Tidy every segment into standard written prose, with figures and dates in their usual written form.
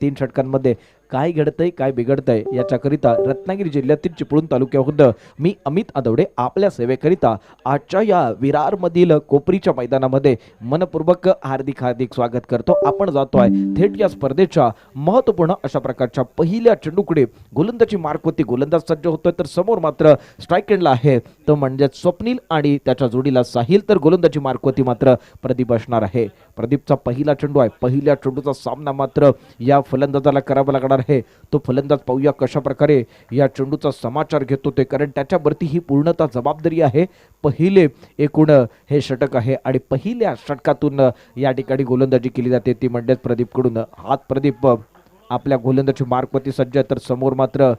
3 षटकांमध्ये काय घडतंय काय बिघडतंय याच्याकरिता रत्नागिरी जिल्ह्यातील चिपळूण तालुक्याहून मी अमित आदवडे आपल्या सेवेकरिता आजच्या या विरारमधील कोपरीच्या मैदानामध्ये मनपूर्वक हार्दिक स्वागत करतो। आपण जातोय थेट या स्पर्धेच्या महत्त्वपूर्ण अशा प्रकारच्या पहिल्या चेंडूकडे। गोलंदाजी मार्कवरती गोलंदाज सज्ज होतोय, तर समोर मात्र स्ट्राईक एंडला आहे तो म्हणजे स्वप्नील आणि त्याच्या जोडीला साहिल, तर गोलंदाजी मार्कवरती मात्र प्रदीप असणार आहे। प्रदीपचा पहिला चेंडू आहे, पहिल्या चेंडूचा सामना मात्र या फलंदाजाला करावा लागणार आहे। तो फलंदाज पाहूया कशा प्रकारे या चेंडूचा समाचार घेतो ते, कारण त्याच्यावरती ही पूर्णतः जबाबदारी आहे। पहिले एकूण हे षटक आहे आणि पहिल्या षटकातून या ठिकाणी गोलंदाजी केली जाते ती म्हणजे प्रदीपकडून। हात प्रदीप आपल्या गोलंदाजी मार्कवरती सज्ज, तर समोर मात्र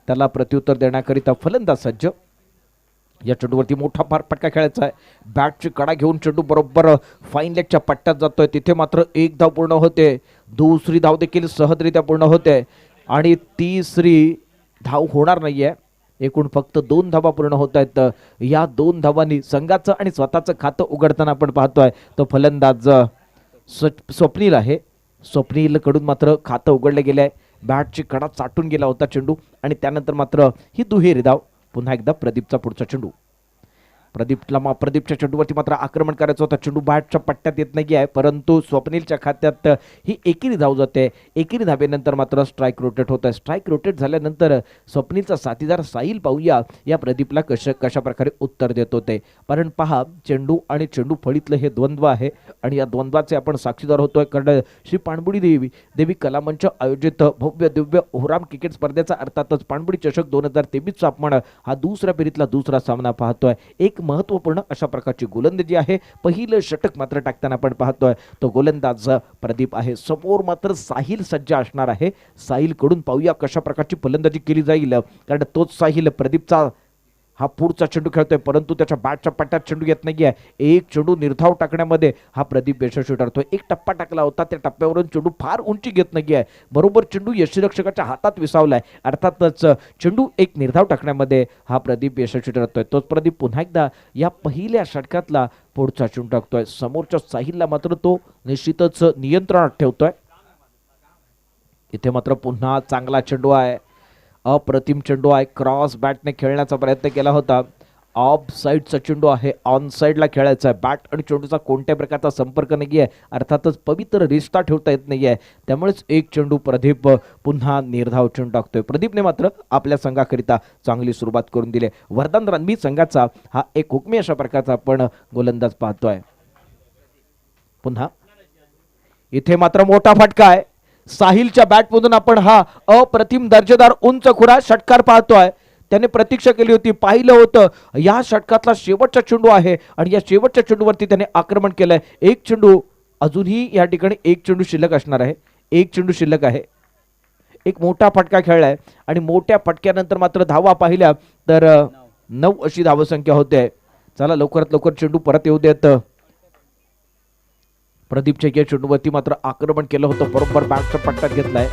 त्याला प्रत्युत्तर देण्याकरिता फलंदाज सज्ज। या चेंडूवरती मोठा फटका खेळायचा आहे, बॅटची कडा घेऊन चेंडू बरोबर फाईन लेगच्या पट्ट्यात जातोय, तिथे मात्र एक धाव पूर्ण होते, दुसरी धाव देखील सहजरित्या पूर्ण होते आणि तिसरी धाव होणार नाहीये। एकूण फक्त 2 धावा पूर्ण होत आहेत। या 2 धावांनी संघाचं आणि स्वतःचं खातं उघडताना आपण पाहतोय तो फलंदाज स्वप्नील आहे। स्वप्नील कडून मात्र खातं उघडलं गेलंय, बॅटची कडा चाटून गेला होता चेंडू आणि त्यानंतर मात्र ही दुहेरी धाव। पुन्हा एकदा प्रदीपचा पुढचा चेंडू, प्रदीपच्या चेंडूवरती मात्र आक्रमण करायचं होतं, चेंडू बॅटच्या पट्ट्यात येत नाही आहे, परंतु स्वप्नीलच्या खात्यात ही एकेरी धाव जाते। एकेरी धावेनंतर मात्र स्ट्राईक रोटेट होत आहे। स्ट्राईक रोटेट झाल्यानंतर स्वप्नीलचा साथीदार साहिल पाहूया या प्रदीपला कशा प्रकारे उत्तर देत होते। कारण पहा, चेंडू आणि चेंडू फळीतलं हे द्वंद्व आहे आणि या द्वंद्वाचे आपण साक्षीदार होतोय, कारण श्री पाणबुडी देवी कलामंच आयोजित भव्य दिव्य ओहराम क्रिकेट स्पर्धेचा अर्थातच पाणबुडी चषक 2023चा आपण हा दुसऱ्या फेरीतला दुसरा सामना पाहतोय। एक महत्त्वपूर्ण अशा प्रकारची गोलंदाजी आहे। पहिलं षटक मात्र टाकताना आपण पाहतोय तो गोलंदाज प्रदीप आहे, समोर मात्र साहिल सज्ज असणार आहे। साहिल कडून पाहूया कशा प्रकारची फलंदाजी केली जाईल, कारण तोच साहिल प्रदीपचा हा पुढचा चेंडू खेळतोय, परंतु त्याच्या बॅटच्या पट्ट्यात चेंडू येत नाहीये। एक चेंडू निर्धाव टाकण्यामध्ये हा प्रदीप यशस्वी ठरतोय। एक टप्पा टाकला होता, त्या टप्प्यावरून चेंडू फार उंची घेत नाहीये, बरोबर चेंडू यष्टीरक्षकाच्या हातात विसावलाय। अर्थातच चेंडू एक निर्धाव टाकण्यामध्ये हा प्रदीप यशस्वी ठरतोय। तोच प्रदीप पुन्हा एकदा या पहिल्या षटकातला पुढचा चेंडू टाकतोय, समोरच्या साहिलला मात्र तो निश्चितच नियंत्रणात ठेवतोय। इथे मात्र पुन्हा चांगला चेंडू आहे, अप्रतिम चेंडू आहे, क्रॉस बॅटने खेळण्याचा प्रयत्न केला होता, ऑफ साईडचा चेंडू आहे, ऑन साईडला खेळायचा आहे। बॅट आणि चेंडूचा कोणत्याही प्रकारचा संपर्क नाही आहे, अर्थातच पवित्र रिश्ता ठेवता येत नाही आहे, त्यामुळेच एक चेंडू प्रदीप पुन्हा निर्धाव चेंडू टाकतोय। प्रदीपने मात्र आपल्या संघाकरिता चांगली सुरुवात करून दिली। वरदान रणबी संघाचा हा एक हुकमी अशा प्रकारचा आपण गोलंदाज पाहतोय। पुन्हा इथे मात्र मोठा फटका आहे, साहिलच्या बॅटमधून आपण हा अप्रतिम दर्जेदार उंच खुरा षटकार पाहतोय। त्याने प्रतीक्षा केली होती, पाहिलं होतं या षटकातला शेवटचा चेंडू आहे आणि या शेवटच्या चेंडूवरती त्याने आक्रमण केलंय। एक चेंडू अजूनही या ठिकाणी एक चेंडू शिल्लक असणार आहे, एक चेंडू शिल्लक आहे। एक मोठा फटका खेळलाय आणि मोठ्या फटक्यानंतर मात्र धावा पाहिल्या तर 9 अशी धावसंख्या होते। चला लवकरात लवकर चेंडू परत येऊ देत। प्रदीपच्या या चेंडूवरती मात्र आक्रमण केलं होतं, बरोबर बॅटच्या पट्ट्यात घेतलाय,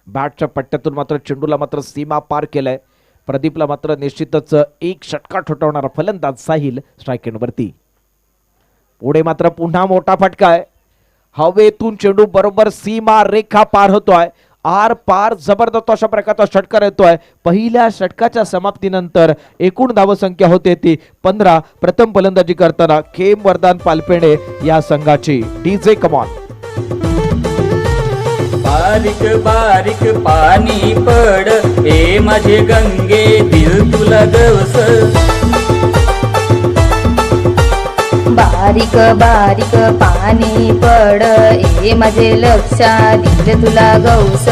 बॅटच्या पट्ट्यातून मात्र चेंडूला मात्र सीमा पार केलाय। प्रदीपला मात्र निश्चितच एक षटकार ठोठावणारा फलंदाज साहिल स्ट्राईक एंडवरती। पुढे मात्र पुन्हा मोठा फटका आहे, हवेतून चेंडू बरोबर सीमा रेखा पार होतोय, आर पार जबरदस्त अशा प्रकारचा षटकार येतोय। पहिल्या षटकाच्या समाप्तीनंतर एकूण धावसंख्या होते ती 15। प्रथम फलंदाजी करताना खेम वरदान पालपेणे या संघाची। DJ come on. बारीक बारीक पाणी पड, ए माझे गंगे दिल तुला गवस। बारीक बारीक पाणी पड, ए माझे लक्षा दिल तुला गौस।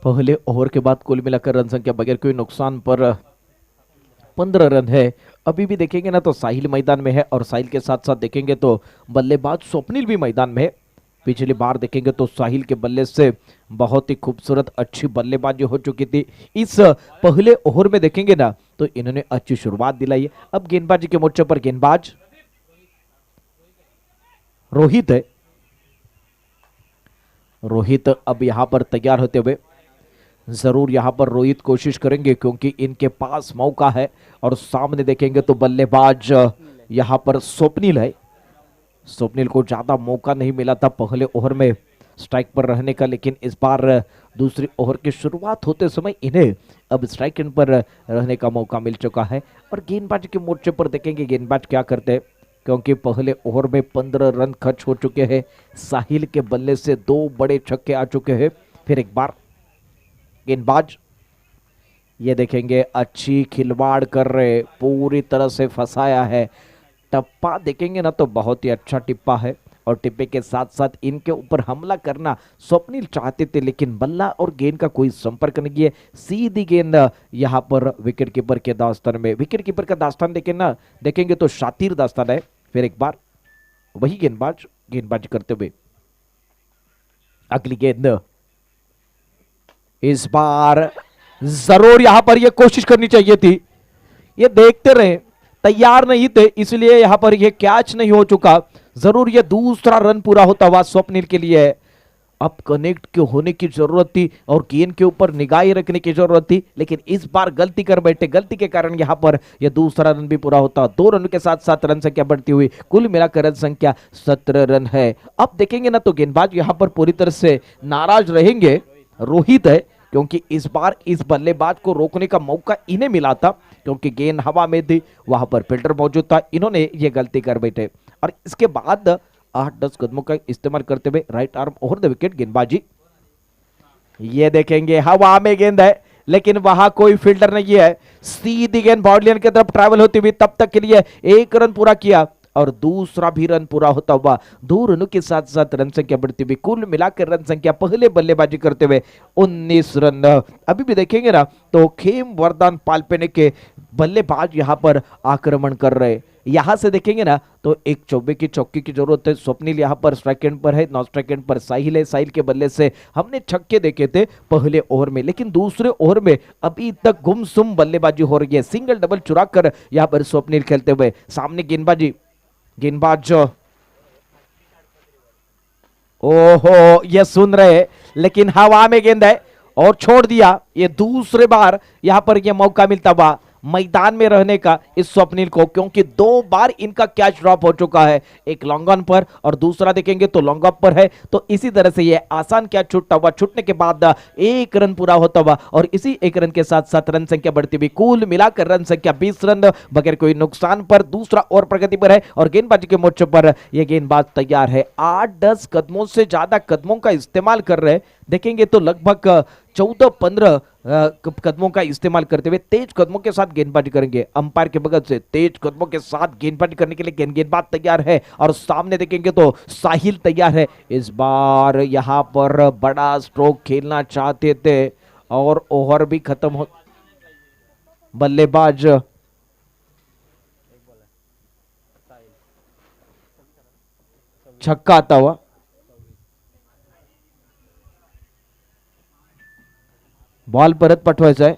पहले ओवर के बाद कुल मिलाकर रन संख्या बगैर कोई नुकसान पर 15 रन है। अभी भी देखेंगे ना तो साहिल मैदान में है और साहिल के साथ साथ देखेंगे तो बल्लेबाज स्वप्निल भी मैदान में है। पिछली बार देखेंगे तो साहिल के बल्ले से बहुत ही खूबसूरत अच्छी बल्लेबाजी हो चुकी थी। इस पहले ओवर में देखेंगे ना तो इन्होंने अच्छी शुरुआत दिलाई है। अब गेंदबाजी के मोर्चे पर गेंदबाज रोहित है। रोहित अब यहां पर तैयार होते हुए जरूर यहाँ पर रोहित कोशिश करेंगे क्योंकि इनके पास मौका है। और सामने देखेंगे तो बल्लेबाज यहाँ पर स्वप्निल है। स्वप्निल को ज्यादा मौका नहीं मिला था पहले ओवर में स्ट्राइक पर रहने का, लेकिन इस बार दूसरी ओवर की शुरुआत होते समय इन्हें अब स्ट्राइक एंड पर रहने का मौका मिल चुका है। और गेंदबाजी के मोर्चे पर देखेंगे गेंदबाज क्या करते हैं, क्योंकि पहले ओवर में 15 रन खर्च हो चुके हैं। साहिल के बल्ले से 2 बड़े छक्के आ चुके हैं। फिर एक बार गेंदबाज ये देखेंगे अच्छी खिलवाड़ कर रहे, पूरी तरह से फंसाया है। टप्पा देखेंगे ना तो बहुत ही अच्छा टिप्पा है। और टिप्पे के साथ साथ इनके ऊपर हमला करना स्वप्निल चाहते थे, लेकिन बल्ला और गेंद का कोई संपर्क नहीं है। सीधी गेंद यहाँ पर विकेट कीपर के दास्तान में। विकेट कीपर का दास्तान देखेंगे तो शातिर दास्तान है। फिर एक बार वही गेंदबाज करते हुए अगली गेंद। इस बार जरूर यहां पर यह कोशिश करनी चाहिए थी, ये देखते रहे, तैयार नहीं थे, इसलिए यहां पर यह कैच नहीं हो चुका। जरूर यह दूसरा रन पूरा होता हुआ स्वप्निल के लिए। अब कनेक्ट के होने की जरूरत थी और गेंद के ऊपर निगाह रखने की जरूरत थी, लेकिन इस बार गलती कर बैठे। गलती के कारण यहां पर यह दूसरा रन भी पूरा होता। 2 रन के साथ साथ रन संख्या बढ़ती हुई कुल मिलाकर रन संख्या 17 रन है। अब देखेंगे ना तो गेंदबाज यहां पर पूरी तरह से नाराज रहेंगे, रोहित है, क्योंकि इस बार इस बल्लेबाज को रोकने का मौका इन्हें मिला था, क्योंकि गेंद हवा में थी, वहां पर फील्डर मौजूद था, इन्होंने ये गलती कर बैठे। और इसके बाद 8-10 कदमों का इस्तेमाल करते हुए right arm over the wicket गेंदबाजी। ये देखेंगे हवा में गेंद है, लेकिन वहां कोई फील्डर नहीं है। सीधी गेंद बाउंड्री की तरफ ट्रैवल होती हुई तब तक के लिए 1 रन पूरा किया और दूसरा भी रन पूरा होता हुआ 2 रनों के साथ साथ रन संख्या बढ़ती हुई कुल मिलाकर रन संख्या पहले बल्लेबाजी करते हुए 19 रन। अभी भी देखेंगे ना तो खेम वरदान पालपेने के बल्लेबाज यहां पर आक्रमण कर रहे। यहां से देखेंगे ना तो एक चौबे की चौकी की जरूरत है। स्वप्निल यहां पर स्ट्राइक एंड पर है, नॉन स्ट्राइक एंड पर साहिल है। साहिल के बल्ले से हमने छक्के देखे थे पहले ओवर में, लेकिन दूसरे ओवर में अभी तक गुमसुम बल्लेबाजी हो रही है। सिंगल डबल चुरा कर यहां पर स्वप्निल खेलते हुए। सामने गेंदबाज ओहो ये सुन रहे, लेकिन हवा में गेंद है और छोड़ दिया। ये दूसरे बार यहां पर ये मौका मिलता हुआ मैदान में रहने का इस स्वप्निल को, क्योंकि 2 बार इनका कैच ड्रॉप हो चुका है, एक लॉन्ग ऑन पर और दूसरा देखेंगे तो लॉन्ग ऑफ पर है। तो इसी तरह से ये आसान कैच छूटता हुआ, छूटने के बाद 1 रन पूरा होता हुआ और इसी 1 रन के साथ साथ रन संख्या बढ़ती हुई कुल मिलाकर रन संख्या 20 रन बगैर कोई नुकसान पर दूसरा और प्रगति पर है। और गेंदबाजी के मोर्चे पर यह गेंदबाज तैयार है। 8-10 कदमों से ज्यादा कदमों का इस्तेमाल कर रहे, देखेंगे तो लगभग 14-15 कदमों का इस्तेमाल करते हुए तेज कदमों के साथ गेंदबाजी करेंगे। अंपायर के बगल से तेज कदमों के साथ गेंदबाजी करने के लिए गेंदबाज तैयार है। और सामने देखेंगे तो साहिल तैयार है। इस बार यहां पर बड़ा स्ट्रोक खेलना चाहते थे और ओवर भी खत्म हो। बल्लेबाज छक्का आता हुआ। बॉल परत पाठवायचा आहे।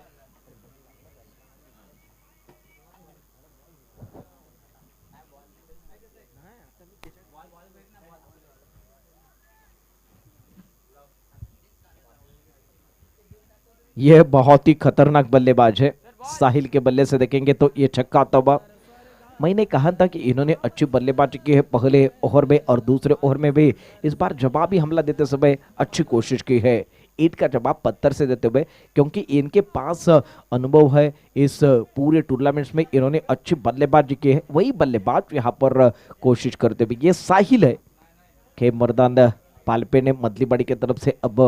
यह बहुत ही खतरनाक बल्लेबाज है। साहिल के बल्ले से देखेंगे तो यह छक्का आता हुआ। मैंने कहा था कि इन्होंने अच्छी बल्लेबाजी की है पहले ओवर में और दूसरे ओवर में भी। इस बार जवाबी हमला देते समय अच्छी कोशिश की है, ईंट का जवाब पत्थर से देते हुए, क्योंकि इनके पास अनुभव है। इस पूरे टूर्नामेंट्स में इन्होंने अच्छी बल्लेबाजी की है। वही बल्लेबाज यहाँ पर कोशिश करते हुए ये साहिल है। खेम मर्दान पालपे ने मदलीबाड़ी की तरफ से अब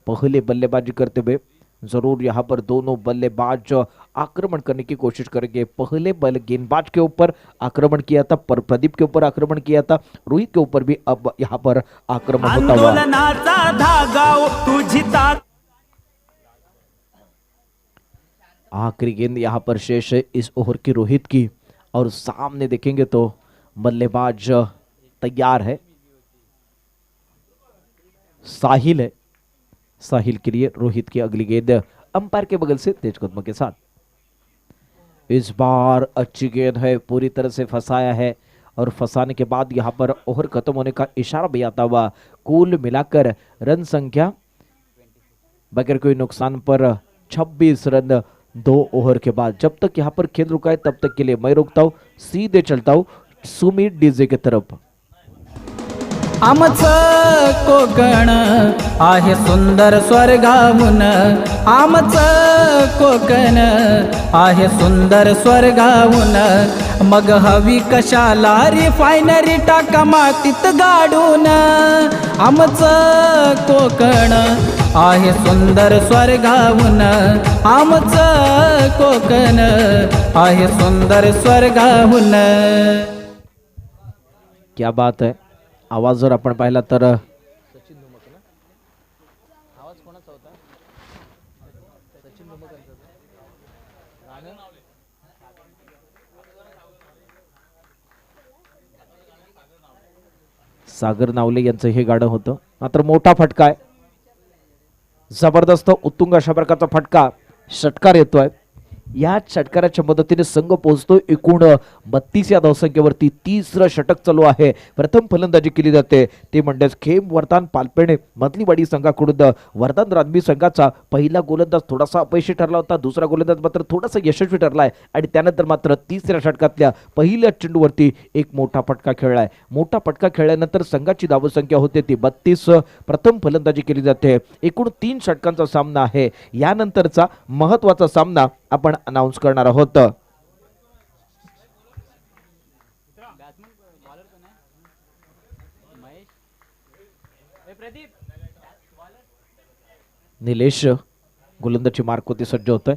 पहले बल्लेबाजी करते हुए जरूर यहाँ पर दोनों बल्लेबाज आक्रमण करने की कोशिश करेंगे। पहले बल गेंदबाज के ऊपर आक्रमण किया था, पर प्रदीप के ऊपर आक्रमण किया था, रोहित के ऊपर भी अब यहाँ पर आक्रमण होता हुआ। आखिरी गेंद यहाँ पर शेष है इस ओवर की रोहित की। और सामने देखेंगे तो बल्लेबाज तैयार है, साहिल है। साहिल के लिए रोहित की अगली गेंद अंपायर के बगल से तेज कदमों के साथ। इस बार अच्छी गेंद है, पूरी तरह से फंसाया है और फंसाने के बाद यहां पर ओवर खत्म होने का इशारा भी आता हुआ। कुल मिलाकर रन संख्या बगैर कोई नुकसान पर 26 रन 2 ओवर के बाद। जब तक यहाँ पर खेल रुका है तब तक के लिए मैं रुकता हूँ, सीधे चलता हूँ सुमित डीजे की तरफ। आमचं कोकण आहे सुंदर स्वर्गाहून, आमचं कोकण आहे सुंदर स्वर्गाहून, मग हवी कशाला रिफायनरी टाका मातीत गाडून, आमचं कोकण आहे सुंदर स्वर्गाहून, आमचं कोकण आहे सुंदर स्वर्गाहून। क्या बात है। आवाज जर आपण पाहिला तर सागर नावले यांचं हे गाणं होतं। मात्र मोठा फटका आहे, जबरदस्त उत्तुंग अशा प्रकारचा फटका, षटकार येतोय। या षटकाराच्या मदतीने संघ पोहोचतो एकूण 32 या धावसंख्येवरती। तिसरं षटक चालू आहे, प्रथम फलंदाजी केली जाते ते म्हणजेच खेम वरदान पालपेणे मधलीवाडी संघाकडून। वरदान रानबी संघाचा पहिला गोलंदाज थोडासा अपयशी ठरला होता, दुसरा गोलंदाज मात्र थोडासा यशस्वी ठरलाय आणि त्यानंतर मात्र तिसऱ्या षटकातल्या पहिल्या चेंडूवरती एक मोठा फटका खेळलाय। मोठा फटका खेळल्यानंतर संघाची धावसंख्या होते ती 32। प्रथम फलंदाजी केली जाते, एकूण 3 षटकांचा सामना आहे। यानंतरचा महत्वाचा सामना आपण अनाउन्स करणार आहोत। निलेश गोलंदाजी मार्कवरती सज्ज होतोय।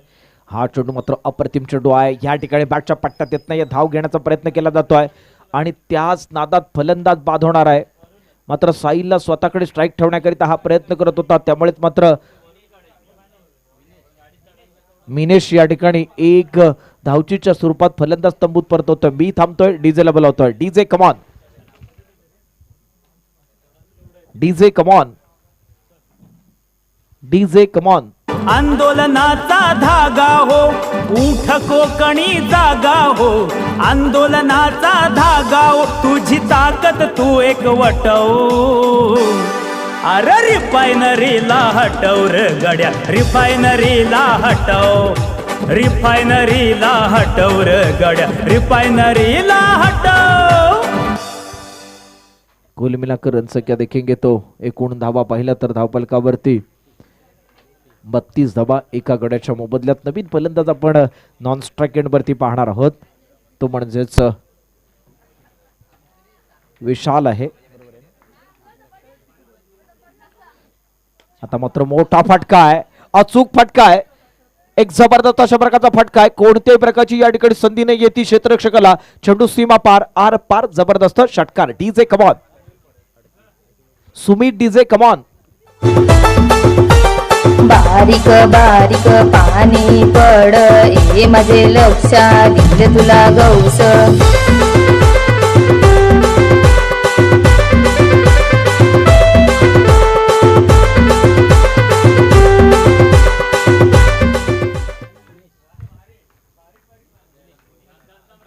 हा चेंडू मात्र अप्रतिम चेंडू आहे, या ठिकाणी बॅटच्या पट्ट्यात येत नाही, धाव घेण्याचा प्रयत्न केला जातोय आणि त्याच नादात फलंदाज बाद होणार आहे। मात्र साहिलला स्वतःकडे स्ट्राईक ठेवण्याकरिता हा प्रयत्न करत होता, त्यामुळेच मात्र मिनेश या ठिकाणी एक धावचीच्या स्वरूपात फलंदाज तंबूत परतवतोय। मी थांबतोय, डीजेला बोलावतोय। DJ come on, DJ come on, DJ come on. आंदोलनाचा धागा हो, उठ कोकणी जागा हो, आंदोलनाचा धागा हो, तुझी ताकद तू एक वटव, अरे रिफायनरीला हटव र गड्या, रिफायनरीला हटव, रिफायनरीला हटव र गड्या, रिफायनरीला हटव। कुल मिलाकर रन संख्या देखेंगे तो एकूण धावा पाहिला तर धावफलकावरती 32 धावा एका गड्याच्या मोबदल्यात। नवीन फलंदाज आपण नॉन स्ट्राईक एंड वरती पाहणार आहोत, तो म्हणजेच विशाल आहे। आता मात्र मोठा फटका आहे, अचूक फटका आहे, एक जबरदस्त अशा प्रकारचा फटका आहे। कोणत्याही प्रकारची या ठिकाणी संधी नाही येते क्षेत्ररक्षकाला, चेंडू सीमा पार, आर पार, जबरदस्त षटकार। DJ come on, Sumit DJ come on. बारीक बारीक पाणी पड, ए माझे लक्ष दिल तुला गौस,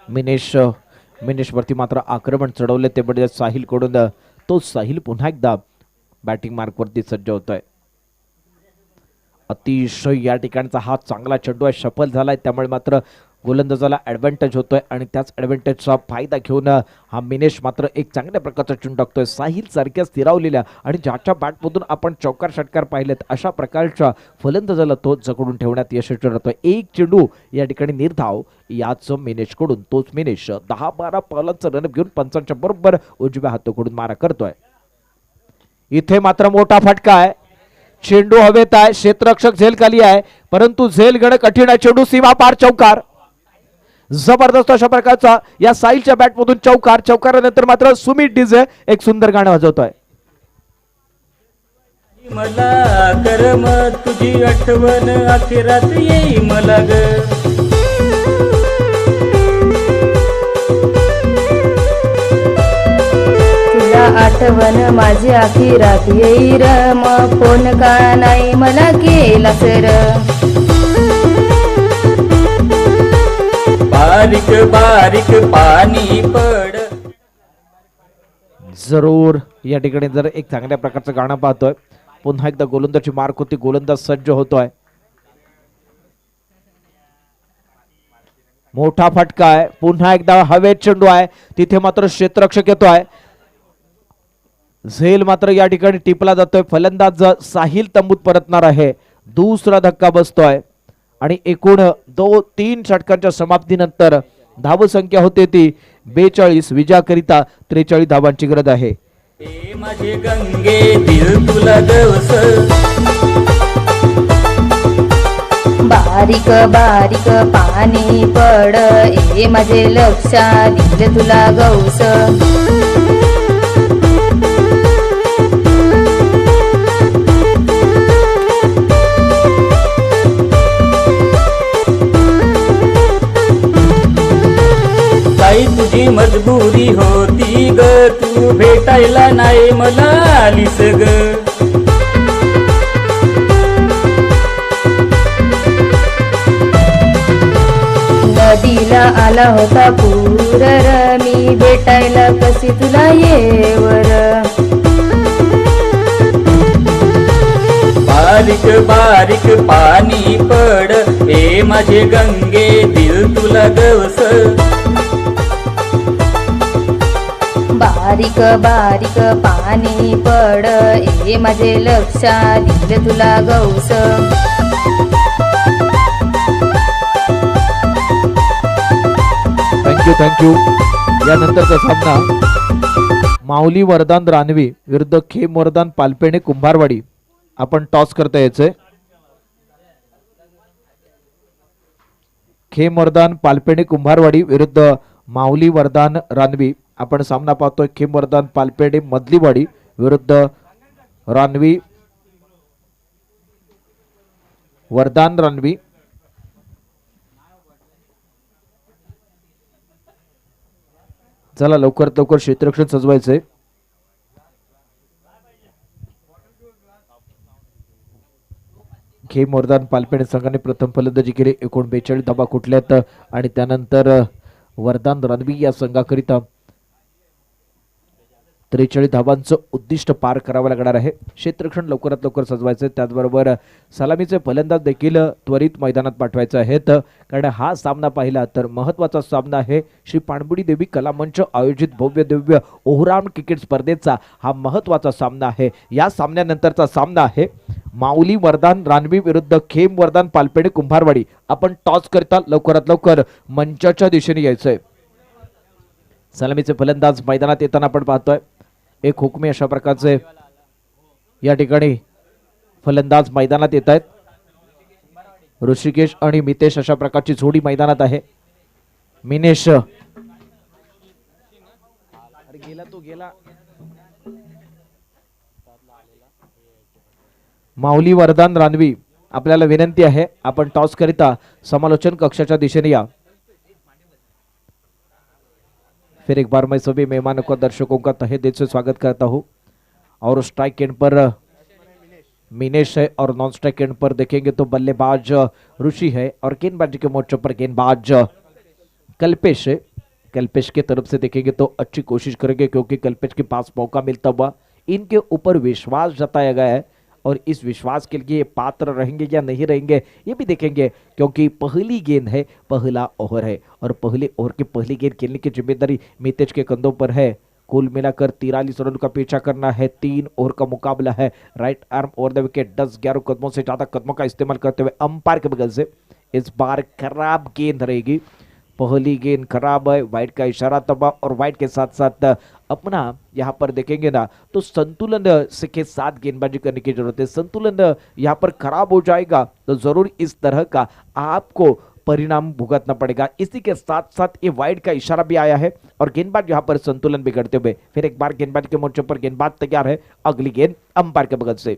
मिनेश वरती मात्र आक्रमण चढवले ते म्हणजे साहिल कडून। तो साहिल पुन्हा एकदा बॅटिंग मार्क वरती सज्ज होतोय। अतिशय या ठिकाणचा हा चांगला चेंडू आहे, सफल झालाय, त्यामुळे मात्र गोलंदाजाला ऍडव्हान्टेज होतोय आणि त्याच ऍडव्हान्टेजचा फायदा घेऊन हा मिनेश मात्र एक चांगल्या प्रकारचा चेंडू टाकतोय। साहिल सारख्या स्थिरावलेल्या आणि ज्याच्या बॅटमधून आपण चौकार षटकार पाहिलेत अशा प्रकारच्या फलंदाजाला तो जकडून ठेवण्यात यशस्वी ठरतोय। एक चेंडू या ठिकाणी निर्धाव याच मिनेश कडून। तोच मिनेश 10-12 पावलांचा रन घेऊन पंचांच्या बरोबर उजव्या हाताकडून मारा करतोय। इथे मात्र मोठा फटका आहे, चेंडू हवेत आहे, क्षेत्ररक्षक झेल खाली आहे, परंतु झेल घेणं कठीण आहे। चेंडू सीमा पार, चौकार, जबरदस्त अशा प्रकारचा या साहिलच्या बॅटमधून चौकार। चौकारानंतर मात्र सुमित डीजे एक सुंदर गाणं वाजवतोय। मला करम तुझी आठवण अखेरात येई मला ग, तुला आठवण माझी अखिरात येई र, मग फोन का नाही मला केला सर, बारीक बारीक पाणी पड। जरूर या ठिकाणी जर एक चांगल्या प्रकारचं गाणं पाहतोय, पुन्हा एकदा गोलंदाजी मार्क होती, गोलंदाज सज्ज होतोय. मोठा फटका आहे, पुन्हा एकदा हवेत चेंडू आहे, तिथे मात्र क्षेत्ररक्षक येतोय. झेल मात्र या ठिकाणी टिपला जातोय. फलंदाज साहिल तंबूत परतणार आहे. दुसरा धक्का बसतोय आणि एकूण 2-3 षटकांच्या समाप्तीनंतर धावसंख्या होते ती 42. विजयाकरिता 43 धावांची गरज आहे. ए माझे गंगे दिल तुला गवस बारीक बारीक पाणी पड ए माझे लक्षात दिल तुला गौस. काही तुझी मजबुरी होती ग, तू भेटायला नाही मला आलीस ग. नदीला आला होता पूर र, मी भेटायला कशी तुला येवर. बारीक बारीक पाणी पड ए माझे गंगे दिल तुला गवस. बारीक बारीक पाणी पड ए माझे लक्षात दिल तुला गौस. थँक्यू. यानंतरचा सामना माऊली वरदान रानवी विरुद्ध खेम वरदान पालपेणे कुंभारवाडी. आपण टॉस करता यायचंय. खेम वरदान पालपेणे कुंभारवाडी विरुद्ध माऊली वरदान रानवी. आपण सामना पाहतोय खेम वरदान पालपेणे मधलीवाडी विरुद्ध रानवी वरदान रानवी. चला लवकरात लवकर क्षेत्ररक्षण सजवायचंय. खेम वरदान पालपेणे संघाने प्रथम फलंदाजी केली. एकूण 42 धावा कुठल्यात आणि त्यानंतर वरदान रणवी या संघाकरिता 43 धावांचं उद्दिष्ट पार करावं लागणार आहे. क्षेत्ररक्षण लवकरात लवकर सजवायचं. त्याचबरोबर सलामीचे फलंदाज देखील त्वरित मैदानात पाठवायचे आहेत, कारण हा सामना पाहिला तर महत्वाचा सामना आहे. श्री पाणबुडी देवी कला मंच आयोजित भव्य दिव्य ओहराम क्रिकेट स्पर्धेचा हा महत्वाचा सामना आहे. या सामन्यानंतरचा सामना आहे माऊली वरदान रानवी विरुद्ध खेम वरदान पालपेणे कुंभारवाडी. आपण टॉस करता लवकरात लवकर मंचाच्या दिशेने यायचंय. सलामीचे फलंदाज मैदानात येताना आपण पाहतोय. एक हुकमी अशा प्रकारचे या ठिकाणी फलंदाज मैदानात येत आहेत. ऋषिकेश आणि मितेश अशा प्रकारची जोडी मैदानात आहे. मिनेश माऊली वरदान रानवी, आपल्याला विनंती आहे आपण टॉस करिता समालोचन कक्षाच्या दिशेने या. फिर एक बार मैं सभी मेहमानों को दर्शकों का तहे दिल से स्वागत करता हूं. और स्ट्राइक एंड पर मिनेश है और नॉन स्ट्राइक एंड पर देखेंगे तो बल्लेबाज ऋषि है और गेंदबाजी के मोर्चे पर गेंदबाज कल्पेश है. कल्पेश के तरफ से देखेंगे तो अच्छी कोशिश करेंगे, क्योंकि कल्पेश के पास मौका मिलता हुआ इनके ऊपर विश्वास जताया गया है और इस विश्वास के लिए पात्र रहेंगे या नहीं रहेंगे ये भी देखेंगे, क्योंकि पहली गेंद है, पहला ओवर है और पहले ओवर की पहली गेंद खेलने की जिम्मेदारी मितेश के कंधों पर है. कुल मिलाकर 43 रन का पीछा करना है. 3 ओवर का मुकाबला है. Right arm over the wicket 10-11 कदमों से ज्यादा कदमों का इस्तेमाल करते हुए अंपायर के बगल से इस बार खराब गेंद रहेगी. पहली गेंद खराब है, वाइड का इशारा तबा और वाइड के साथ साथ अपना यहाँ पर देखेंगे ना तो संतुलन से के साथ गेंदबाजी करने की जरूरत है. संतुलन यहाँ पर खराब हो जाएगा तो जरूर इस तरह का आपको परिणाम भुगतना पड़ेगा. इसी के साथ साथ ये वाइड का इशारा भी आया है और गेंदबाज यहाँ पर संतुलन बिगड़ते हुए फिर एक बार गेंदबाज के मोर्चे पर गेंदबाज तैयार है. अगली गेंद अंपायर के बगल से.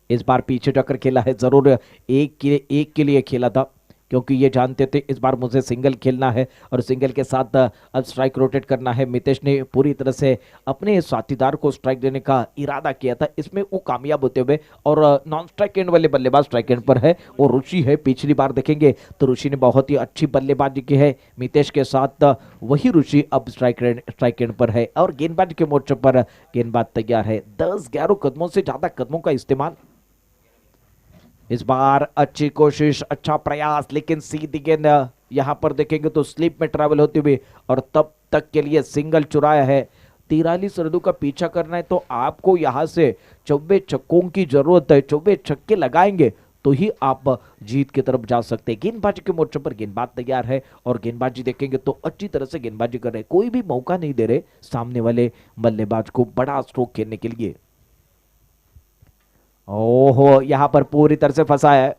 इस बार पीछे जाकर खेला है, जरूर एक के लिए खेला था. क्योंकि ये जानते थे इस बार मुझे सिंगल खेलना है और सिंगल के साथ अब स्ट्राइक रोटेट करना है। मितेश ने पूरी तरह से अपने साथीदार को स्ट्राइक देने का इरादा किया था, इसमें वो कामयाब होते हुए और नॉन स्ट्राइक एंड वाले बल्लेबाज स्ट्राइक एंड पर है और ऋषि है। पिछली बार देखेंगे तो ऋषि ने बहुत ही अच्छी बल्लेबाजी की है मितेश के साथ, वही ऋषि अब स्ट्राइक एंड पर है और गेंदबाजी के मोर्चे पर गेंदबाज तैयार है। 10-11 कदमों से ज्यादा कदमों का इस्तेमाल। इस बार अच्छी कोशिश, अच्छा प्रयास, लेकिन सीधी गेंद यहां पर देखेंगे तो स्लिप में ट्रैवल होती हुई और तब तक के लिए सिंगल चुराया है। 43 रनों का पीछा करना है तो आपको यहां से 24 छक्कों की जरूरत है। 24 छक्के लगाएंगे तो ही आप जीत की तरफ जा सकते हैं। गेंदबाजी के मोर्चे पर गेंदबाज तैयार है और गेंदबाजी देखेंगे तो अच्छी तरह से गेंदबाजी कर रहे, कोई भी मौका नहीं दे रहे सामने वाले बल्लेबाज को बड़ा स्ट्रोक खेलने के लिए। ओहो, यहां पर पूरी तरह से फंसा है,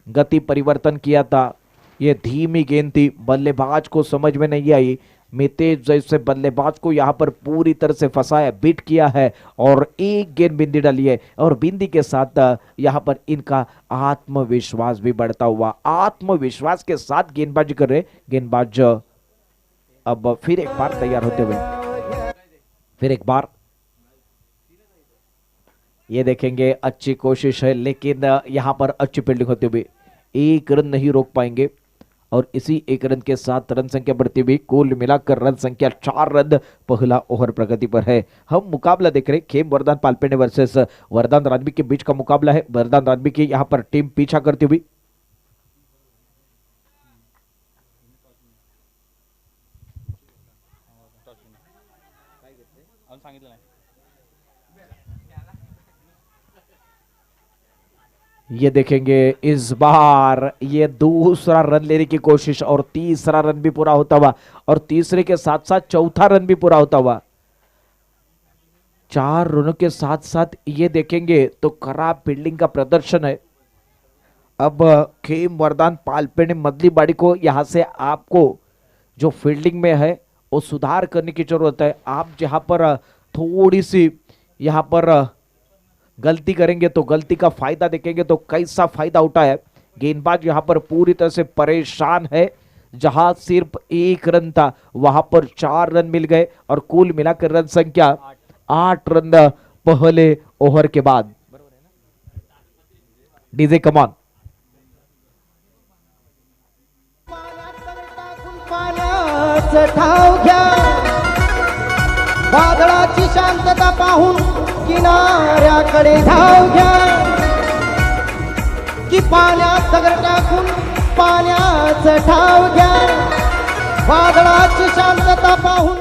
गति परिवर्तन किया था, ये धीमी गेंद थी, बल्लेबाज को समझ में नहीं आई। मितेश जैसे बल्लेबाज को यहां पर पूरी तरह से फंसाया, बीट किया है और एक गेंद बिंदी डाली है और बिंदी के साथ यहां पर इनका आत्मविश्वास भी बढ़ता हुआ, आत्मविश्वास के साथ गेंदबाजी कर रहे गेंदबाज। अब फिर एक बार तैयार होते हुए, फिर एक बार ये देखेंगे, अच्छी कोशिश है लेकिन यहां पर अच्छी फील्डिंग होती हुई एक रन नहीं रोक पाएंगे और इसी एक रन के साथ रन संख्या बढ़ती हुई, कुल मिलाकर रन संख्या 4 रन पहला ओवर प्रगति पर है। हम मुकाबला देख रहे खेम वरदान पालपेने वर्सेस वरदान राजवी के बीच का मुकाबला है। वरदान राजवी की यहां पर टीम पीछा करती हुई, ये देखेंगे इस बार ये दूसरा रन लेने की कोशिश और तीसरा रन भी पूरा होता हुआ और तीसरे के साथ साथ चौथा रन भी पूरा होता हुआ। 4 रनों के साथ साथ ये देखेंगे तो खराब फील्डिंग का प्रदर्शन है। अब खेम वरदान पालपेने मदली बाड़ी को यहां से आपको जो फील्डिंग में है वो सुधार करने की जरूरत है। आप जहां पर थोड़ी सी यहां पर गलती करेंगे तो गलती का फायदा देखेंगे तो कैसा फायदा उठाया। गेंदबाज यहां पर पूरी तरह से परेशान है, जहां सिर्फ 1 रन था वहां पर 4 रन मिल गए और कुल मिलाकर रन संख्या 8 रन पहले ओवर के बाद। डीजे कमान, ठाव घ्या, वादळाची शांतता पाहून किनाऱ्याकडे धाव घ्या, की पाण्यात दगड टाकून पाण्याचं ठाव घ्या, वादळाची शांतता पाहून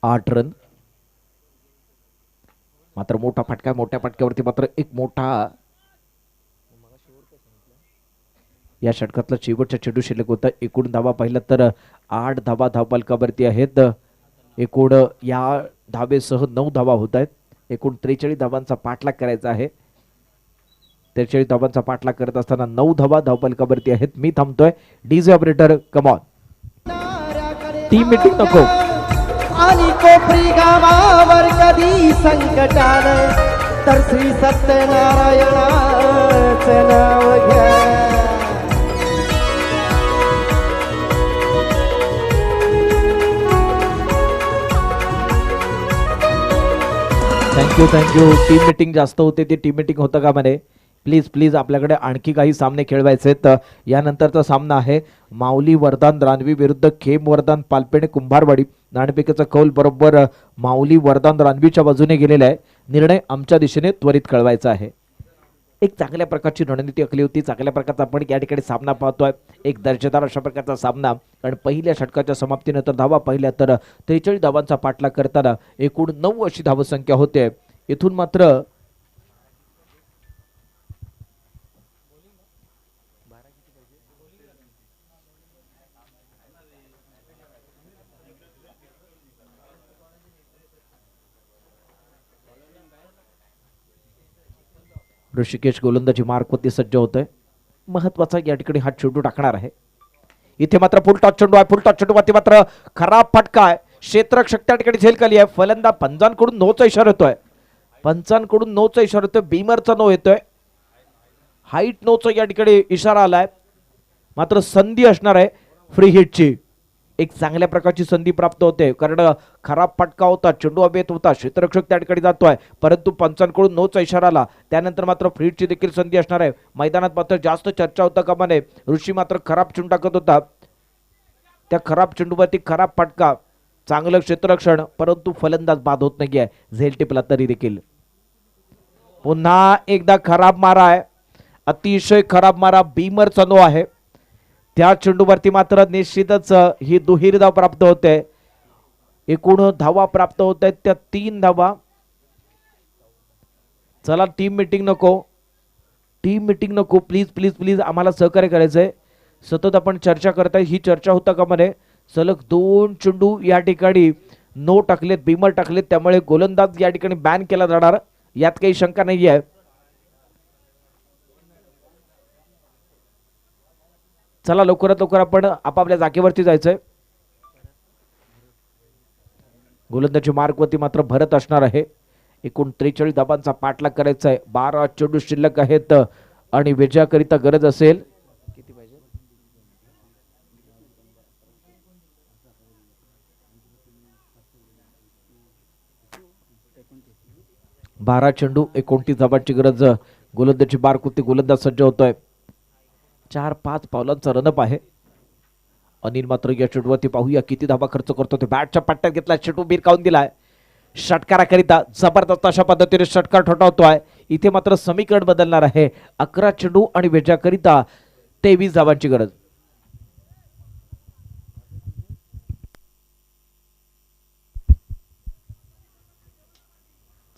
8 रन मात्र मोठा फटका, मोठ्या फटक्यावरती मात्र एक मोठा या षटकातला शेवटचा चेंडू शिल्लक होता। एकूण धावा पाहिला तर 8 धावा धावफलकावरती आहेत। एकूण या धावेसह 9 धावा होत आहेत। एकूण 43 धावांचा पाठलाग करायचा आहे। 43 धावांचा पाठलाग करत असताना 9 धावा धावफलकावरती आहेत। मी थांबतोय, DJ operator come on, team meeting नको। आणि कोपरी गावावर कधी संकट आलं तर श्री सत्यनारायणाचं नाव घ्या। Thank you thank you. टीम मीटिंग जास्त होते ते टीम मीटिंग होतं का म्हणे? प्लीज प्लीज, आपल्याकडे आणखी काही सामने खेळवायचे आहेत। यानंतरचा सामना आहे माऊली वरदान रानवी विरुद्ध खेम वरदान पालपेणे कुंभारवाडी। नाणेफेकीचा कौल बरोबर माऊली वरदान रानवीच्या बाजूने गेलेला आहे। निर्णय आमच्या दिशेने त्वरित कळवायचा आहे। एक चांगल्या प्रकारची रणनीती आखली होती, चांगल्या प्रकारचा आपण या ठिकाणी सामना पाहतोय, एक दर्जेदार अशा प्रकारचा सामना। कारण पहिल्या षटकाच्या समाप्तीनंतर धावा पाहिल्या तर 43 धावांचा पाठलाग करताना एकूण 9 अशी धावसंख्या होते। इथून मात्र ऋषिकेश गोलंदाजी मार्कवरती सज्ज होतोय। महत्वाचा या ठिकाणी हा चेंडू टाकणार आहे। इथे मात्र फुल टॉस चेंडू आहे, फुल टॉस चेंडू वरती मात्र खराब फटका आहे। क्षेत्ररक्षक त्या ठिकाणी झेल खाली आहे। फलंदाज पंचांकडून नोचा इशारा येतोय, पंचांकडून नोचा इशारा येतोय, बीमरचा नो येतोय। हाईट नोचा या ठिकाणी इशारा आलाय, मात्र संधी असणार आहे फ्री हिटची. एक चांगल्या प्रकारची संधी प्राप्त होते, कारण खराब फटका होता, चेंडू अभेत होता, क्षेत्ररक्षक त्या ठिकाणी जातोय, परंतु पंचांकडून नोचा इशारा आला. त्यानंतर मात्र फ्री हिटची देखील संधी असणार आहे. मैदानात मात्र जास्त चर्चा होता कामा नये. ऋषी मात्र खराब चेंडू टाकत होता, त्या खराब चेंडूवरती खराब फटका, चांगलं क्षेत्ररक्षण, परंतु फलंदाज बाद होत नाहीये. झेल टिपला तरी देखील. पुन्हा एकदा खराब मारा आहे, अतिशय खराब मारा बीमरचा नो आहे. त्या चेंडूवरती मात्र निश्चितच ही दुहेरी धाव प्राप्त होते. एकूण धावा प्राप्त होत आहेत त्या 3 धावा. चला टीम मीटिंग नको, प्लीज प्लीज प्लीज आम्हाला सहकार्य करायचंय. सतत आपण चर्चा करताय, ही चर्चा होता का म्हणे. सलग 2 चेंडू या ठिकाणी नो टाकलेत, बीमर टाकलेत, त्यामुळे गोलंदाज या ठिकाणी बॅन केला जाणार, यात काही शंका नाही आहे. चला लवकरात लवकर आपण आपापल्या जागेवरती जायचंय. गोलंदाजी मार्कवरती मात्र भरत असणार आहे. एकूण 43 धाबांचा पाठलाग करायचा आहे. 12 चेंडू शिल्लक आहेत आणि विजयाकरिता गरज असेल 12 चेंडू 29 धाबांची गरज. गोलंदाजी मार्कवरती गोलंदाज सज्ज होतोय. 4-5 पावलांचा रनअप आहे. अनिल मात्र या चेंडूवरती पाहूया किती धाबा खर्च करतो. ते बॅटच्या पट्ट्यात घेतला, चेंडू बिरकावून दिलाय. षटकाराकरिता जबरदस्त अशा पद्धतीने षटकार ठोठावतोय. इथे मात्र समीकरण बदलणार आहे. 11 चेंडू आणि विजयाकरिता 23 धाबांची गरज.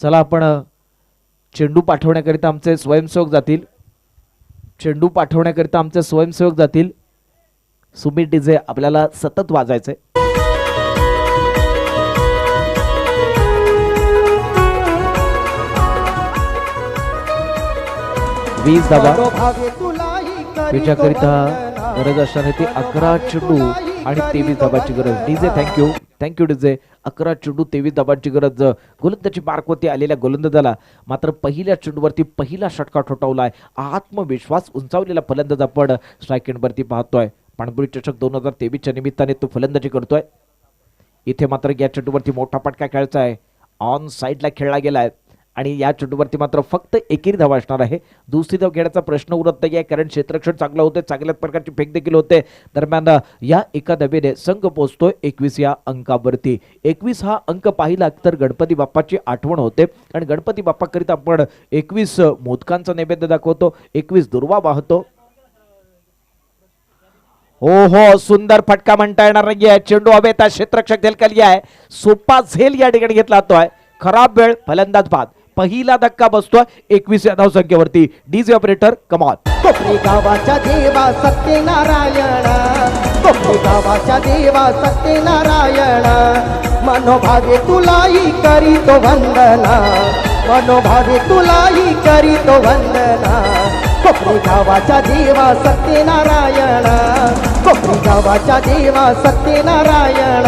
चला आपण चेंडू पाठवण्याकरिता आमचे स्वयंसेवक जातील. सुमित डीजे आपल्याला सतत वाजायचंय. वीस धाबा विजयाकरिता गरज असणार आहे. ती 11 चेंडू आणि 23 धाबांची गरज. DJ thank you DJ. 11 चेंडू 23 धाबांची गरज. गोलंदाजी मार्कवरती आलेल्या गोलंदाजाला मात्र पहिल्या चेंडूवरती पहिला षटकार ठोठावलाय. आत्मविश्वास उंचावलेला फलंदाज आपण स्ट्राईक एंडवरती पाहतोय. पाणबुडी चषक 2023च्या निमित्ताने तो फलंदाजी करतोय. इथे मात्र या चेंडूवरती मोठा फटका खेळायचा आहे. ऑन साईडला खेळला गेलाय आणि या चेंडूवरती मात्र फक्त एकेरी धाव असणार आहे. दुसरी धाव घेण्याचा प्रश्न उरत नाही आहे, कारण क्षेत्ररक्षण चांगलं होते, चांगल्याच प्रकारची फेक देखील होते. दरम्यान या एका धावेने संघ पोहोचतोय 21 या अंकावरती. 21 हा अंक पाहिला तर गणपती बाप्पाची आठवण होते आणि गणपती बाप्पाकरिता आपण 21 मोदकांचा नैवेद्य दाखवतो, 21 दुर्वा वाहतो. हो सुंदर फटका म्हणता येणार नाहीये. चेंडू हवेत, क्षेत्ररक्षक झेल खाली आहे. सोपा झेल या ठिकाणी घेतला जातोय. खराब वेळ, फलंदाज बाद. पहिला धक्का बसतोय 21 या धावसंख्येवरती. DJ operator come on. कोपरी गावाच्या देवा सत्यनारायण, कोपरी गावाच्या देवा सत्यनारायण, मनोभावे तुलाई करीतो वंदना, मनोभावे तुलाई करीतो वंदना. कोपरी गावाच्या देवा सत्यनारायण, कोपरी गावाच्या देवा सत्यनारायण.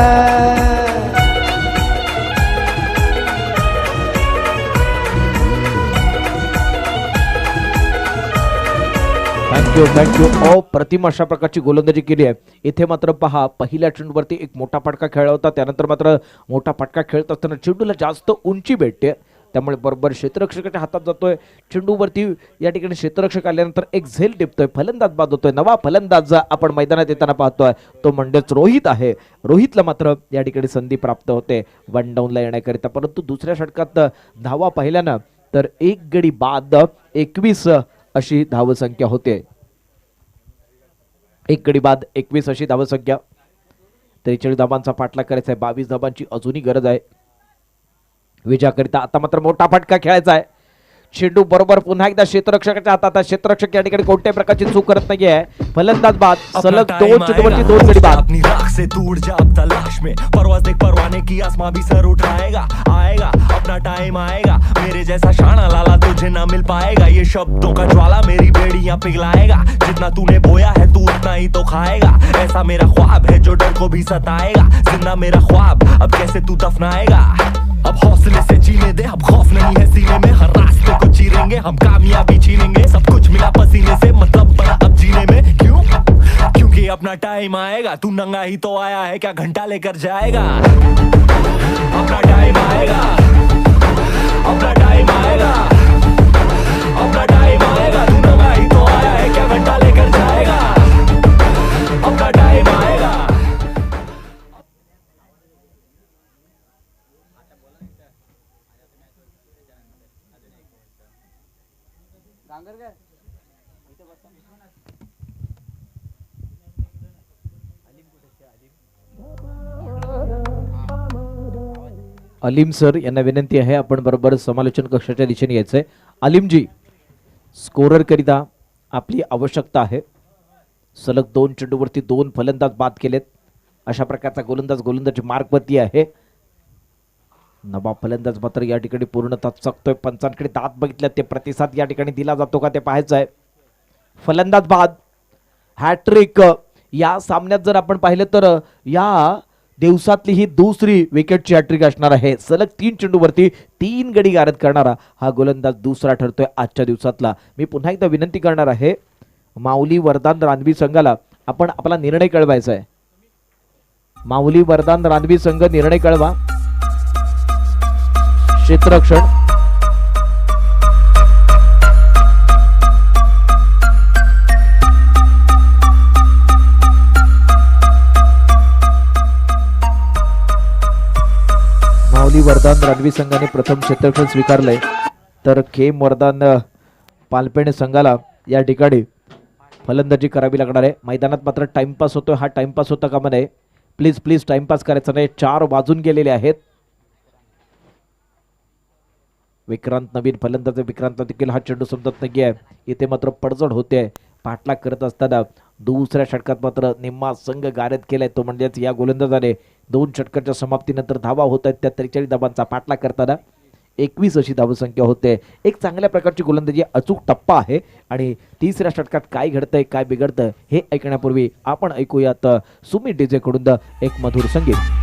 थँक्यू. प्रतिम अशा प्रकारची गोलंदाजी केली आहे. इथे मात्र पहा, पहिल्या चेंडूवरती एक मोठा फटका खेळला होता, त्यानंतर मात्र मोठा फटका खेळत असताना चेंडूला जास्त उंची भेटते, त्यामुळे बरोबर क्षेत्ररक्षकाच्या हातात जातोय. चेंडूवरती या ठिकाणी क्षेत्ररक्षक आल्यानंतर एक झेल टिपतोय, फलंदाज बाद होतोय. नवा फलंदाज आपण मैदानात येताना पाहतोय, तो म्हणजेच रोहित आहे. रोहितला मात्र या ठिकाणी संधी प्राप्त होते वन डाऊनला येण्याकरिता, परंतु दुसऱ्या षटकात धावा पाहिल्यानं तर 1 गडी बाद 21 अशी धावसंख्या होते. 1 गडी बाद 21 अशी धावसंख्या. 43 धाबांचा पाठलाग करायचा आहे. 22 धाबांची अजूनही गरज आहे विजयाकरिता. आता मात्र मोठा फटका खेळायचा आहे. चेंडू बरोबर पुन्हा एकदा क्षेत्ररक्षकाच्या हातात. क्षेत्ररक्षक या ठिकाणी कोणत्याही प्रकारची चूक करत नाहीये. फलंदाज बाद. सलग 2 चेंडूवरती 2 गडी बाद. अपनी राख से दूर जा अब तलाश में, परवाज देख परवाने की आसमां भी सर उठाएगा. आएगा अपना टाइम आएगा, मेरे जैसा शाना लाला तुझे ना मिल पाएगा. ये शब्दों का ज्वाला मेरी बेड़ियां पिघलाएगा. जितना तूने बोया है तू उतना ही तो खाएगा. ऐसा मेरा ख्वाब है जो डर को भी सताएगा. जिंदा मेरा ख्वाब अब कैसे तू दफनाएगा. अब हौसले से जीने दे, अब खौफ नहीं है सीने में. हर रास्ते को चीरेंगे हम, कामयाबी छीनेंगे. सब कुछ मिला पसीने अपना टाइम आएगा, तू नंगा ही तो आया है, क्या घंटा लेकर जाएगा? अपना टाइम आएगा, अपना टाइम आएगा, अपना टाइम आएगा, तू नंगा ही तो आया है, क्या घंटा लेकर जाएगा? अपना टाइम आएगा। अलीम सर यांना विनंती आहे आपण बरोबर समालोचन कक्षाच्या दिशेने यायचंय. अलीमजी, स्कोरर करिता आपली आवश्यकता आहे. सलग 2 चेंडूवरती 2 फलंदाज बाद केलेत. अशा प्रकारचा गोलंदाज मार्कवरती आहे. नवाब फलंदाज मात्र या ठिकाणी पूर्णतः चकतोय. पंचांकडे दात बघितल्यात, ते प्रतिसाद या ठिकाणी दिला जातो का ते पाहायचं आहे. फलंदाज बाद, हॅट्रिक. या सामन्यात जर आपण पाहिलं तर या दिवसातली ही दुसरी विकेटची हॅट्रिक असणार आहे. सलग 3 चेंडूवरती 3 गडी गारद करणारा हा गोलंदाज दुसरा ठरतोय आजच्या दिवसातला. मी पुन्हा एकदा विनंती करणार आहे माऊली वरदान रानवी संघाला, आपण आपला निर्णय कळवायचा आहे. माऊली वरदान रानवी संघ निर्णय कळवा. क्षेत्ररक्षण, माऊली वरदान रणवी संघाने प्रथम क्षेत्ररक्षण स्वीकारलंय, तर खेम वरदान पालपेण संघाला या ठिकाणी फलंदाजी करावी लागणार आहे. मैदानात मात्र टाइमपास होतोय, हा टाइमपास होता कामा नये. प्लीज टाइमपास करायचा नाही. 4 वाजून गेलेले आहेत. विक्रांत नवीन फलंदाज, विक्रांत देखील हा चेंडू समजत नाही आहे. इथे मात्र पडझड होते. पाठलाग करत असताना दुसऱ्या षटकात मात्र निम्मा संघ गारद केलाय, तो म्हणजेच या गोलंदाजाने 2 षटकाच्या समाप्तीनंतर धावा होत आहेत त्या 43 धावांचा पाठलाग करताना 21 अशी धावसंख्या होते. एक चांगल्या प्रकारची गोलंदाजी, अचूक टप्पा आहे. आणि तिसऱ्या षटकात काय घडतंय काय बिघडतंय हे ऐकण्यापूर्वी आपण ऐकूयात सुमी डीजे कडून एक मधुर संगीत.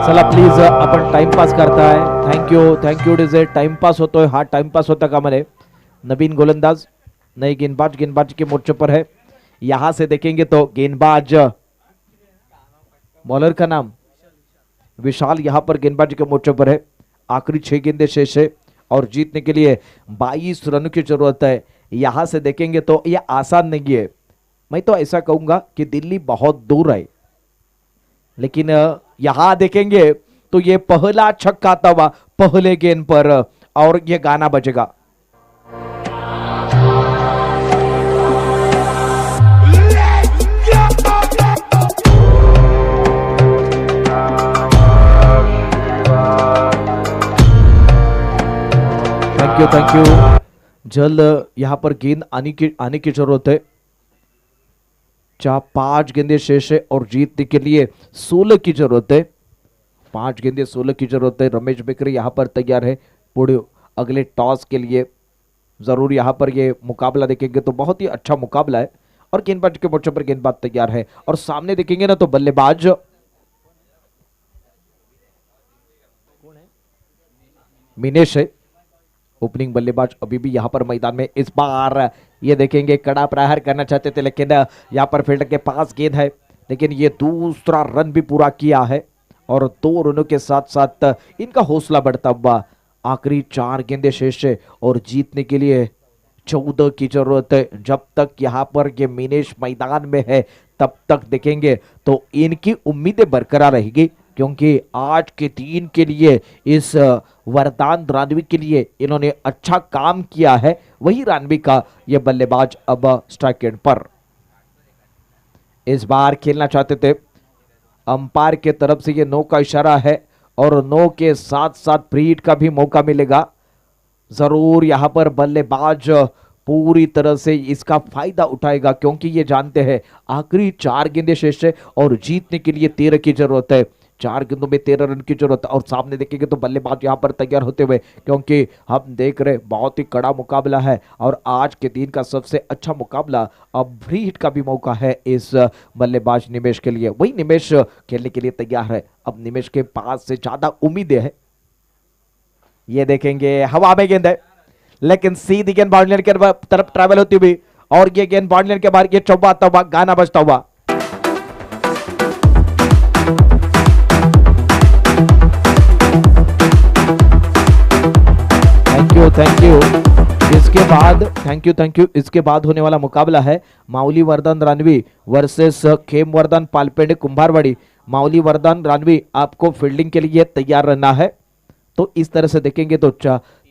चला प्लीज, आपण टाइमपास करताय. Thank you DJ. टाइमपास होतोय, हा टाइमपास होता का मैंने. नवीन गोलंदाज, नई गेंदबाज के मोर्चे पर है. यहां से देखेंगे तो गेंदबाज, बॉलर का नाम विशाल, यहां पर गेंदबाजी के मोर्चे पर है. आखिरी 6 गेंदें शेष है और जीतने के लिए 22 रन की जरूरत है. यहां से देखेंगे तो यह आसान नहीं है. मैं तो ऐसा कहूंगा कि दिल्ली बहुत दूर है, लेकिन यहां देखेंगे तो ये पहला छक्का था पहले गेंद पर और ये गाना बजेगा. Thank you. जल्द यहां पर गेंद आने की जरूरत है. 5 गेंदें शेष है और जीतने के लिए 16 की जरूरत है. 5 गेंदें 16 की जरूरत है. रमेश बेकरी यहां पर तैयार है पूरे अगले टॉस के लिए. जरूर यहां पर ये मुकाबला देखेंगे तो बहुत ही अच्छा मुकाबला है और गेंदबाज के मोर्चे पर गेंदबाज तैयार है. और सामने देखेंगे ना तो बल्लेबाज मिनेश है, ओपनिंग बल्लेबाज अभी भी यहां पर मैदान में. इस बार ये देखेंगे कड़ा प्रहार करना चाहते थे, लेकिन यहां पर फील्डर के पास गेंद है, लेकिन ये दूसरा रन भी पूरा किया है और 2 रनों के साथ साथ इनका हौसला बढ़ता हुआ. आखिरी 4 गेंदें शेष है और जीतने के लिए 14 की जरूरत है. जब तक यहां पर ये मिनेश मैदान में है तब तक देखेंगे तो इनकी उम्मीदें बरकरार रहेगी, क्योंकि आज के दिन के लिए इस वरदान रानवी के लिए इन्होंने अच्छा काम किया है. वही रानवी का ये बल्लेबाज अब स्ट्राइक एंड पर इस बार खेलना चाहते थे. अंपायर के तरफ से ये नो का इशारा है और नो के साथ साथ फ्री हिट का भी मौका मिलेगा. जरूर यहां पर बल्लेबाज पूरी तरह से इसका फायदा उठाएगा, क्योंकि ये जानते हैं आखिरी 4 गेंदें शेष है और जीतने के लिए 13 की जरूरत है. 4 गेंदों में 13 रन की जरूरत। और सामने देखेंगे तो बल्लेबाज यहाँ पर तैयार होते हुए, क्योंकि हम देख रहे बहुत ही कड़ा मुकाबला है और आज के दिन का सबसे अच्छा मुकाबला। अब फ्री हिट का भी मौका है इस बल्लेबाज निमेश के लिए। वही निमेश खेलने के लिए तैयार है। अब निमेश के पास से ज्यादा उम्मीदें हैं। ये देखेंगे हवा में गेंद है, लेकिन सीधी गेंद बाउंड्री के तरफ ट्रैवल होती हुई, और ये गेंद बाउंड्री के बाहर, ये चौबा आता हुआ, गाना बजता हुआ। Thank you. इसके बाद होने वाला मुकाबला है माऊली वर्धन रानवी वर्सेस खेमवर्धन पालपेंडे कुंभारवाड़ी। माऊली वर्धन रानवी, आपको फील्डिंग के लिए तैयार रहना है। तो इस तरह से देखेंगे तो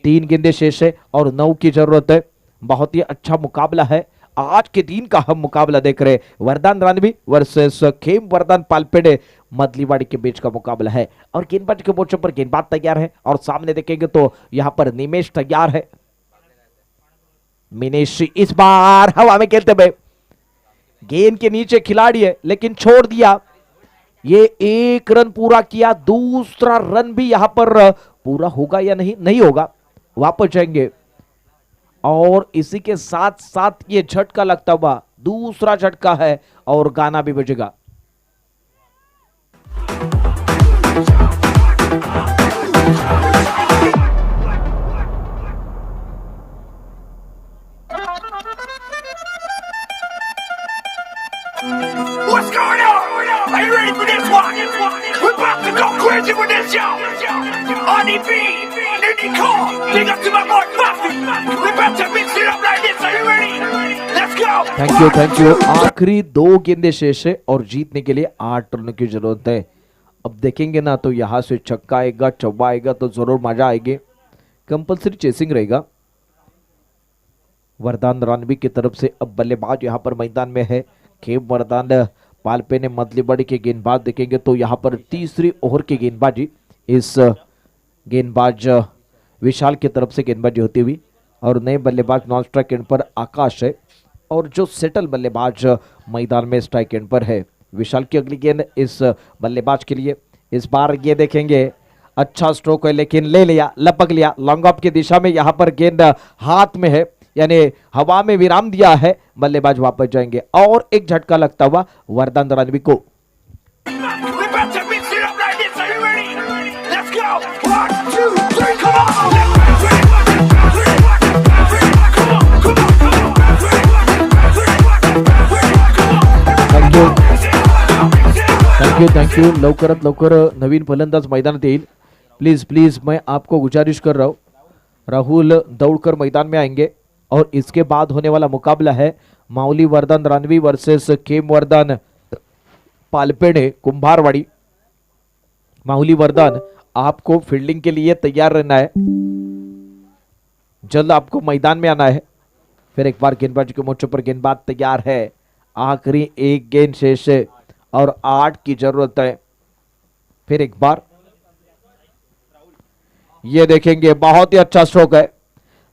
3 गेंदें शेष है और 9 की जरूरत है। बहुत ही अच्छा मुकाबला है। आज के दिन का हम मुकाबला देख रहे हैं, वर्धन रानवी वर्सेस खेमवर्धन पालपेंडे मदलीवाड़ी के बीच का मुकाबला है। और गेंदबाज के मोर्चे पर गेंदबाज तैयार है और सामने देखेंगे तो यहां पर निमेश तैयार है। मिनेश इस बार हवा में खेलते हुए, गेंद के नीचे खिलाड़ी है लेकिन छोड़ दिया। ये 1 रन पूरा किया, दूसरा रन भी यहां पर पूरा होगा या नहीं होगा, वापस जाएंगे। और इसी के साथ साथ ये झटका लगता हुआ, दूसरा झटका है और गाना भी बजेगा। What's going on? Are you ready for this one? We're about to go crazy with this show. RDB, Nicole, big up to my boy Buffy. We're about to mix it up like this. Are you ready? Let's go. Thank you. आखिरी 2 गेंदें शेष है और जीतने के लिए 8 run की जरूरत है। अब देखेंगे ना तो यहां से छक्का आएगा, चौबा आएगा तो जरूर मजा आएगी। कंपल्सरी चेसिंग रहेगा। वर्धन रानवी की तरफ से अब बल्लेबाज यहां पर मैदान में है खेमवर्धन पालपे ने मदलीवाड़ी के गेंदबाज देखेंगे तो यहां पर तीसरी ओवर की गेंदबाजी इस गेंदबाज विशाल की तरफ से गेंदबाजी होती हुई, और नए बल्लेबाज नॉन स्ट्राइक एंड पर आकाश है, और जो सेटल बल्लेबाज मैदान में स्ट्राइक एंड पर है। विशाल की अगली गेंद इस बल्लेबाज के लिए। इस बार ये देखेंगे अच्छा स्ट्रोक है लेकिन ले लिया, लपक लिया। लॉन्ग ऑफ की दिशा में यहां पर गेंद हाथ में है, यानी हवा में विराम दिया है। बल्लेबाज वापस जाएंगे और एक झटका लगता हुआ वर्धन रानवी को। We're about to mix it up like this. Are you ready? Let's go. 1, 2, 3, come on. Thank you. लवकरात लवकर नवीन फलंदाज मैदानात येईल। प्लीज मैं आपको गुजारिश कर रहा हूँ, राहुल दौड़कर मैदान में आएंगे। और इसके बाद होने वाला मुकाबला है माऊली वर्धन रानवी वर्सेस खेमवर्धन पालपेड़े कुंभारवाड़ी। माऊली वर्धन, आपको फील्डिंग के लिए तैयार रहना है, जल्द आपको मैदान में आना है। फिर एक बार गेंदबाजी के मोर्चे पर गेंदबाज तैयार है। आखिरी 1 गेंद शेष है और 8 की जरूरत है। फिर एक बार ये देखेंगे, बहुत ही अच्छा स्ट्रोक है,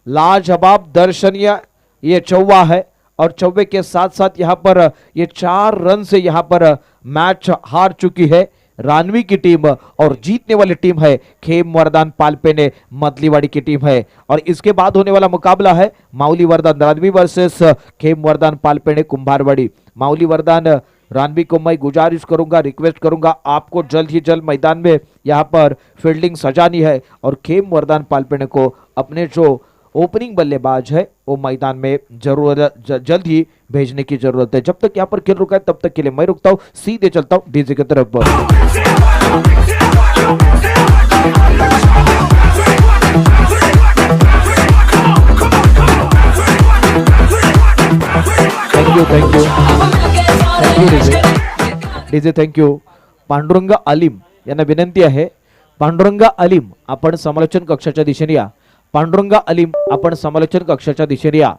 लाजवाब दर्शनीय ये चौवा है। और चौवे के साथ साथ यहां पर ये 4 रन से यहां पर मैच हार चुकी है रानवी की टीम, और जीतने वाली टीम है खेमवर्धन पालपेने मदलीवाड़ी की टीम है। और इसके बाद होने वाला मुकाबला है माऊली वर्धन रानवी वर्सेस खेमवर्धन पालपेने कुंभारवाड़ी। माऊली वर्धन रानवी को मैं गुजारिश करूंगा, रिक्वेस्ट करूंगा, आपको जल्द ही जल्द मैदान में यहां पर फील्डिंग सजानी है, और खेमवर्धन पालपेने को अपने जो ओपनिंग बल्लेबाज है वो मैदान में जल्द ही भेजने की जरूरत है। जब तक यहाँ पर खेल रुका है तब तक के लिए मैं रुकता हूँ, सीधे चलता हूँ डीजे की तरफ। DJ thank you. पांडुरंग आलिम यांना विनंती आहे, पांडुरंग आलिम आपण समालोचन कक्षाच्या दिशेने या। पांडुरंग आलिम आपण समालोचन कक्षाच्या दिशेने या।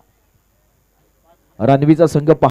रणवीचा संघ